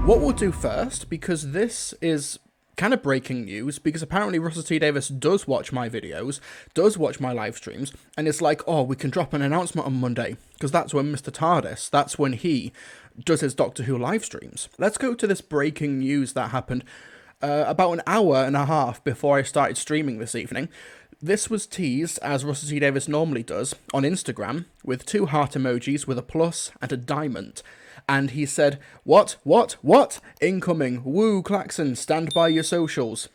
What we'll do first, because this is kind of breaking news, because apparently Russell T Davies does watch my videos, does watch my live streams, and it's like, oh, we can drop an announcement on Monday, because that's when Mr. TARDIS, that's when he does his Doctor Who live streams. Let's go to this breaking news that happened about an hour and a half before I started streaming this evening. This was teased, as Russell T Davies normally does, on Instagram, with 2 heart emojis, with a plus and a diamond. And he said, what? Incoming, woo, klaxon, stand by your socials.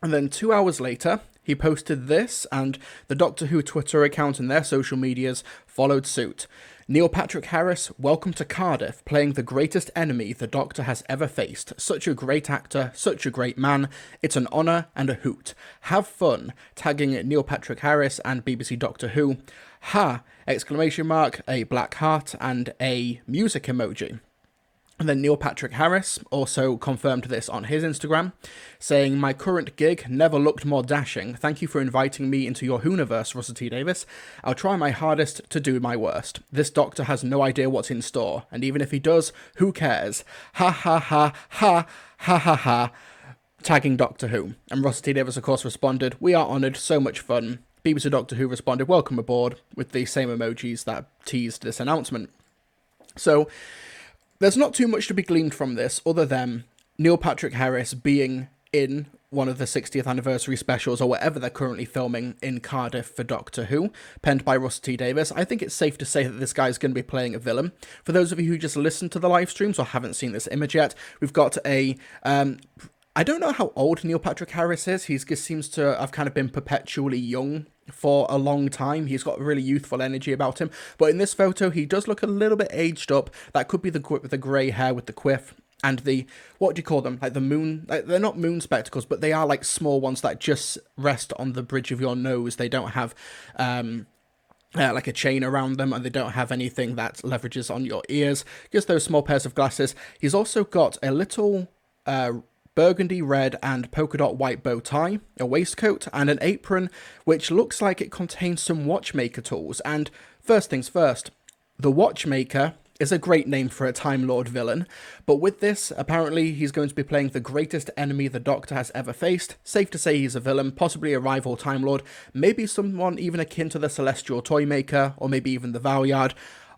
And then 2 hours later, he posted this, and the Doctor Who Twitter account and their social medias followed suit. Neil Patrick Harris, welcome to Cardiff, playing the greatest enemy the Doctor has ever faced. Such a great actor, such a great man. It's an honour and a hoot. Have fun. Tagging Neil Patrick Harris and BBC Doctor Who. Ha! Exclamation mark, a black heart, and a music emoji. And then Neil Patrick Harris also confirmed this on his Instagram, saying, my current gig never looked more dashing. Thank you for inviting me into your Whoniverse, Russell T Davies. I'll try my hardest to do my worst. This Doctor has no idea what's in store, and even if he does, who cares? Ha ha ha ha ha ha ha. Tagging Doctor Who. And Russell T Davies, of course, responded, we are honoured, so much fun. BBC Doctor Who responded, welcome aboard, with the same emojis that teased this announcement. So, there's not too much to be gleaned from this, other than Neil Patrick Harris being in one of the 60th anniversary specials, or whatever they're currently filming in Cardiff for Doctor Who, penned by Russell T Davies. I think it's safe to say that this guy's going to be playing a villain. For those of you who just listened to the live streams or haven't seen this image yet, we've got a... I don't know how old Neil Patrick Harris is. He seems to have kind of been perpetually young for a long time. He's got really youthful energy about him. But in this photo, he does look a little bit aged up. That could be the grey hair with the quiff and the, what do you call them? Like the moon, like, they're not moon spectacles, but they are like small ones that just rest on the bridge of your nose. They don't have... like a chain around them, and they don't have anything that leverages on your ears. Just those small pairs of glasses. He's also got a little... burgundy red and polka dot white bow tie, a waistcoat, and an apron which looks like it contains some watchmaker tools. And first things first, the Watchmaker is a great name for a Time Lord villain, but with this, apparently he's going to be playing the greatest enemy the Doctor has ever faced. Safe to say he's a villain, possibly a rival Time Lord, maybe someone even akin to the Celestial Toymaker, or maybe even the Valyard.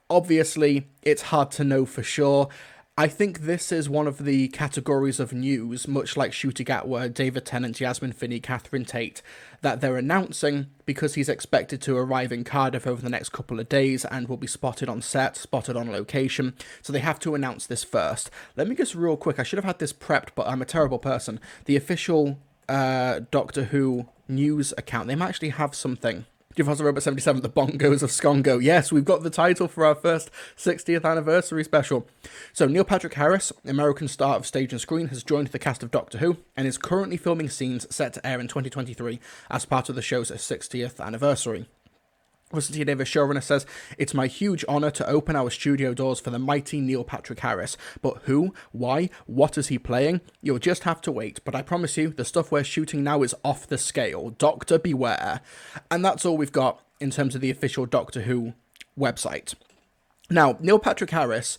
Obviously, it's hard to know for sure. I think this is one of the categories of news, much like Ncuti Gatwa, David Tennant, Yasmin Finney, Catherine Tate, that they're announcing because he's expected to arrive in Cardiff over the next couple of days and will be spotted on set, spotted on location, so they have to announce this first. Let me just real quick, I should have had this prepped, but I'm a terrible person. The official Doctor Who news account, they might actually have something. Javaza Robot 77, the Bongos of Skongo. Yes, we've got the title for our first 60th anniversary special. So Neil Patrick Harris, American star of stage and screen, has joined the cast of Doctor Who and is currently filming scenes set to air in 2023 as part of the show's 60th anniversary. Russell T Davies, showrunner, says, it's my huge honour to open our studio doors for the mighty Neil Patrick Harris. But who? Why? What is he playing? You'll just have to wait. But I promise you, the stuff we're shooting now is off the scale. Doctor beware. And that's all we've got in terms of the official Doctor Who website. Now, Neil Patrick Harris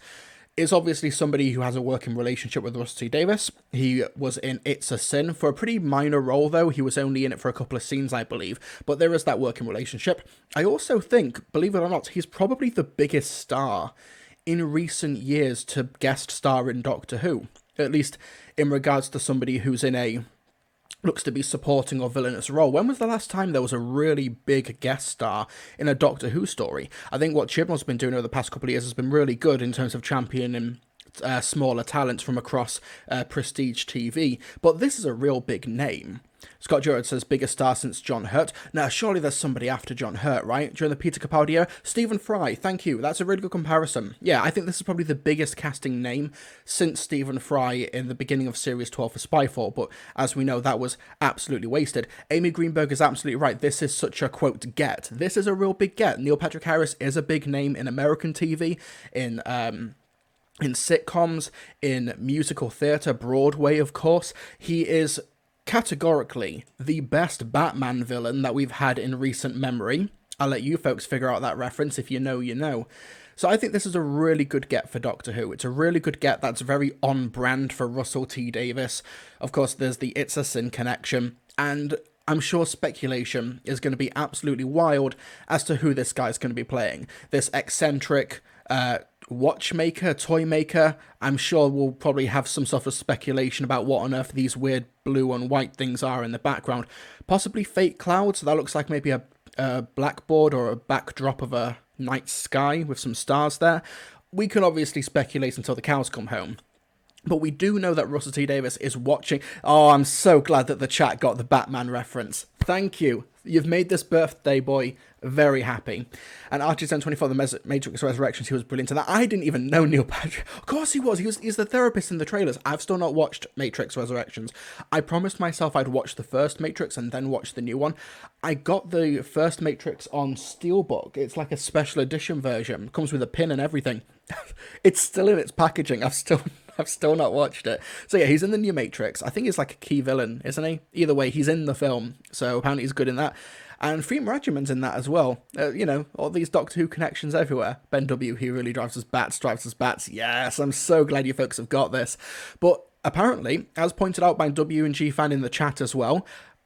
is obviously somebody who has a working relationship with Russell T Davies. He was in It's a Sin for a pretty minor role, though. He was only in it for a couple of scenes, I believe. But there is that working relationship. I also think, believe it or not, he's probably the biggest star in recent years to guest star in Doctor Who. At least in regards to somebody who's in a looks to be supporting or villainous role. When was the last time there was a really big guest star in a Doctor Who story? I think what Chibnall's been doing over the past couple of years has been really good in terms of championing smaller talents from across prestige TV. But this is a real big name. Scott Gerrard says, biggest star since John Hurt. Now, surely there's somebody after John Hurt, right? During the Peter Capaldi era? Stephen Fry, thank you. That's a really good comparison. Yeah, I think this is probably the biggest casting name since Stephen Fry in the beginning of Series 12 for Spyfall, but as we know, that was absolutely wasted. Amy Greenberg is absolutely right. This is such a, quote, get. This is a real big get. Neil Patrick Harris is a big name in American TV, in sitcoms, in musical theatre, Broadway, of course. He is categorically the best Batman villain that we've had in recent memory. I'll let you folks figure out that reference. If you know, you know. So I think this is a really good get for Doctor Who. It's a really good get that's very on brand for Russell T Davies. Of course, there's the It's a Sin connection, and I'm sure speculation is going to be absolutely wild as to who this guy's going to be playing. This eccentric watchmaker, toy maker. I'm sure we'll probably have some sort of speculation about what on earth these weird blue and white things are in the background. Possibly fake clouds. That looks like maybe a blackboard or a backdrop of a night sky with some stars there. We can obviously speculate until the cows come home. But we do know that Russell T Davies is watching. Oh, I'm so glad that the chat got the Batman reference. Thank you. You've made this birthday boy very happy. And Archie1024, the Matrix Resurrections, he was brilliant in that. I didn't even know Neil Patrick. Of course he was. He's the therapist in the trailers. I've still not watched Matrix Resurrections. I promised myself I'd watch the first Matrix and then watch the new one. I got the first Matrix on Steelbook. It's like a special edition version. It comes with a pin and everything. It's still in its packaging. I've still not watched it. So yeah, he's in the new Matrix. I think he's like a key villain, isn't he? Either way, he's in the film. So apparently he's good in that. And Freem Rajaman's in that as well. All these Doctor Who connections everywhere. Ben W, he really drives us bats. Yes, I'm so glad you folks have got this. But apparently, as pointed out by W and G fan in the chat as well,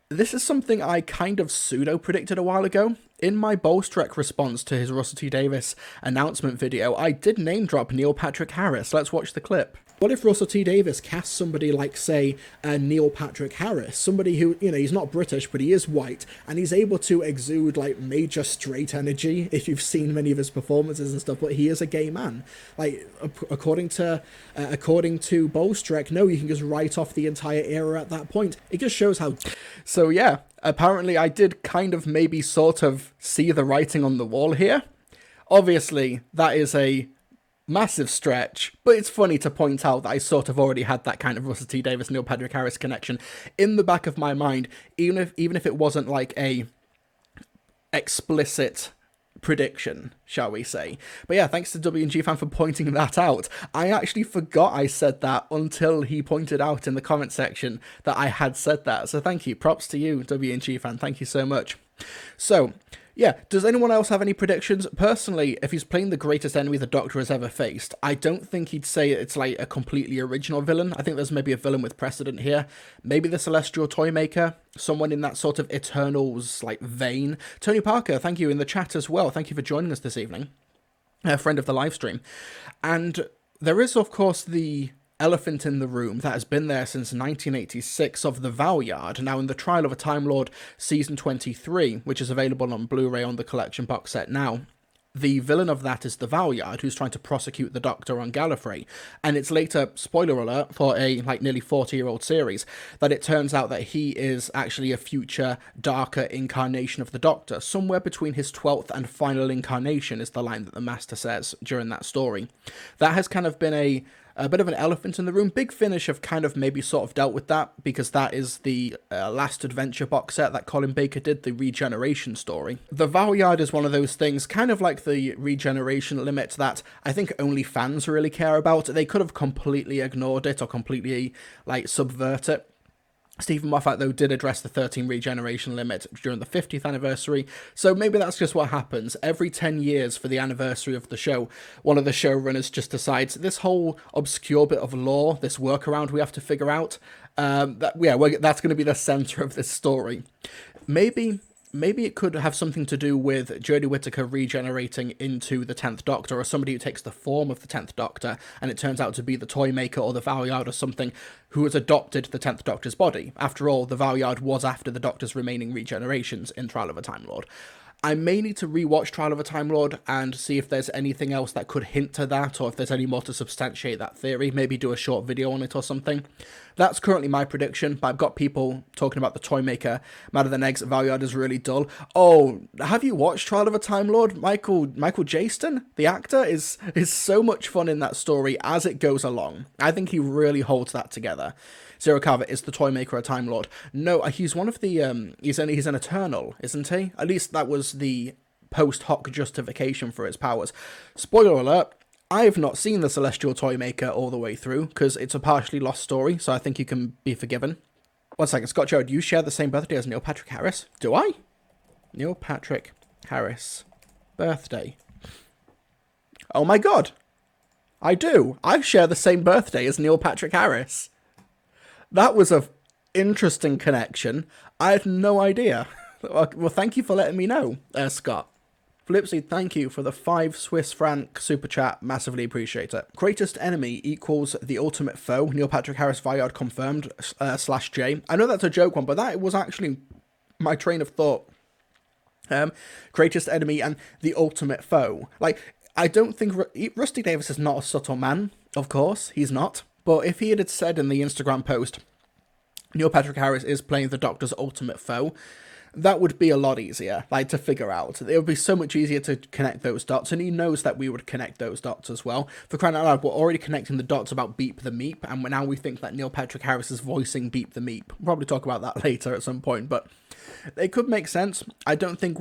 this is something I kind of pseudo-predicted a while ago. In my Bolstrek response to his Russell T Davies announcement video, I did name drop Neil Patrick Harris. Let's watch the clip. What if Russell T Davies cast somebody like, say, Neil Patrick Harris? Somebody who, he's not British, but he is white, and he's able to exude, like, major straight energy, if you've seen many of his performances and stuff, but he is a gay man. Like, according to Bolstrek, no, you can just write off the entire era at that point. It just shows how... So, yeah, apparently I did kind of maybe sort of see the writing on the wall here. Obviously, that is a massive stretch, but it's funny to point out that I sort of already had that kind of Russell T Davies, Neil Patrick Harris connection in the back of my mind, even if it wasn't like a explicit prediction, shall we say. But yeah, thanks to W&G fan for pointing that out. I actually forgot I said that until he pointed out in the comment section that I had said that. So thank you. Props to you, W&G fan. Thank you so much. So, yeah, does anyone else have any predictions? Personally, if he's playing the greatest enemy the Doctor has ever faced, I don't think he'd say it's like a completely original villain. I think there's maybe a villain with precedent here. Maybe the Celestial Toymaker, someone in that sort of Eternals like vein. Tony Parker, thank you in the chat as well. Thank you for joining us this evening. A friend of the live stream. And there is, of course, the elephant in the room that has been there since 1986 of the Valyard, now in the Trial of a Time Lord Season 23, which is available on Blu-ray on the collection box set now. The villain of that is the Valyard, who's trying to prosecute the Doctor on Gallifrey, and it's later, spoiler alert, for a nearly 40-year-old series, that it turns out that he is actually a future, darker incarnation of the Doctor. Somewhere between his 12th and final incarnation is the line that the Master says during that story. That has kind of been a bit of an elephant in the room. Big Finish have kind of maybe sort of dealt with that, because that is the Last Adventure box set that Colin Baker did, the Regeneration story. The Valyard is one of those things, kind of like the Regeneration limit, that I think only fans really care about. They could have completely ignored it or completely, subvert it. Stephen Moffat, though, did address the 13 regeneration limit during the 50th anniversary, so maybe that's just what happens. Every 10 years for the anniversary of the show, one of the showrunners just decides this whole obscure bit of lore, this workaround we have to figure out, that's going to be the centre of this story. Maybe it could have something to do with Jodie Whittaker regenerating into the 10th Doctor, or somebody who takes the form of the 10th Doctor, and it turns out to be the Toymaker or the Valyard or something, who has adopted the 10th Doctor's body. After all, the Valyard was after the Doctor's remaining regenerations in Trial of a Time Lord. I may need to rewatch Trial of a Time Lord and see if there's anything else that could hint to that, or if there's any more to substantiate that theory. Maybe do a short video on it or something. That's currently my prediction, but I've got people talking about the Toymaker. Madder Than Eggs, Valyard is really dull. Oh, have you watched Trial of a Time Lord? Michael Jaston, the actor, is so much fun in that story as it goes along. I think he really holds that together. Zero Carver is the Toymaker a Time Lord? No, he's one of the, he's an Eternal, isn't he? At least that was the post hoc justification for his powers. Spoiler alert, I have not seen the Celestial Toymaker all the way through, because it's a partially lost story, so I think you can be forgiven. 1 second, Scott Joe, do you share the same birthday as Neil Patrick Harris? Do I? Neil Patrick Harris birthday. Oh my god. I do. I share the same birthday as Neil Patrick Harris. That was a interesting connection. I had no idea. Well, thank you for letting me know, Scott. Flipsy, thank you for the 5 Swiss franc super chat. Massively appreciate it. Greatest enemy equals the ultimate foe. Neil Patrick Harris Viard confirmed, /J. I know that's a joke one, but that was actually my train of thought. Greatest enemy and the ultimate foe. Like, I don't think Rusty Davies is not a subtle man, of course, he's not. But if he had said in the Instagram post, Neil Patrick Harris is playing the Doctor's ultimate foe, that would be a lot easier, like, to figure out. It would be so much easier to connect those dots, and he knows that we would connect those dots as well. For crying out loud, we're already connecting the dots about Beep the Meep, and now we think that Neil Patrick Harris is voicing Beep the Meep. We'll probably talk about that later at some point, but it could make sense. I don't think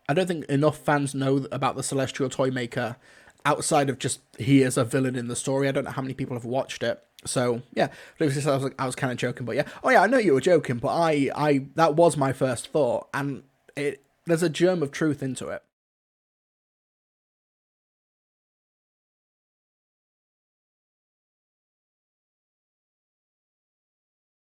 enough fans know about the Celestial Toymaker outside of just he is a villain in the story. I don't know how many people have watched it. So, yeah, I was kind of joking, but yeah. Oh, yeah, I know you were joking, but I that was my first thought, and there's a germ of truth into it.